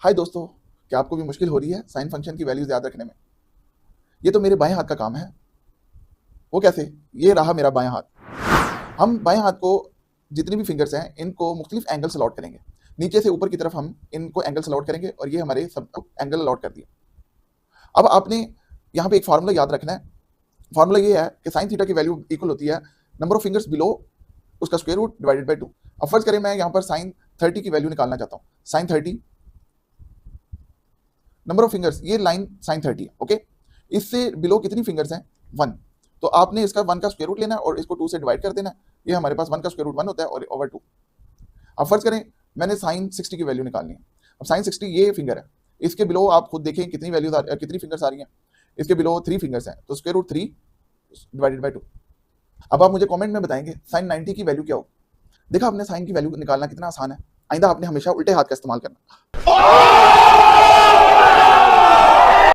हाय दोस्तों, क्या आपको भी मुश्किल हो रही है साइन फंक्शन की वैल्यूज याद रखने में? ये तो मेरे बाएं हाथ का काम है। वो कैसे? ये रहा मेरा बायां हाथ। हम बाएं हाथ को जितनी भी फिंगर्स हैं इनको मुख्तलिफ एंगल से अलॉट करेंगे। नीचे से ऊपर की तरफ हम इनको एंगल से अलॉट करेंगे और ये हमारे सबको एंगल अलॉट कर दिए। अब आपने यहाँ पे एक फार्मूला याद रखना है। फार्मूला ये है कि साइन थीटा की वैल्यू इक्वल होती है नंबर ऑफ फिंगर्स बिलो उसका स्क्वायर रूट डिवाइडेड बाई 2। अब फर्ज करें मैं यहाँ पर साइन 30 की वैल्यू निकालना चाहता हूँ। साइन 30 नंबर ऑफ फिंगर्स, ये लाइन साइन 30 है, ओके। इससे बिलो कितनी फिंगर्स हैं? 1। तो आपने इसका 1 का स्क्वायर रूट लेना है और इसको 2 से डिवाइड कर देना है। ये हमारे पास 1 का स्क्वायर रूट 1 होता है और ओवर 2। अब फर्ज करें मैंने साइन 60 की वैल्यू निकालनी है। अब साइन 60 ये फिंगर है, इसके बिलो आप खुद देखें कितनी वैल्यूज कितनी फिंगर्स आ रही हैं। इसके बिलो 3 फिंगर्स हैं, तो स्क्वायर रूट 3 डिवाइडेड बाई 2। अब आप मुझे कमेंट में बताएंगे साइन 90 की वैल्यू क्या हो। देखा आपने साइन की वैल्यू निकालना कितना आसान है। आइंदा आपने हमेशा उल्टे हाथ का इस्तेमाल करना।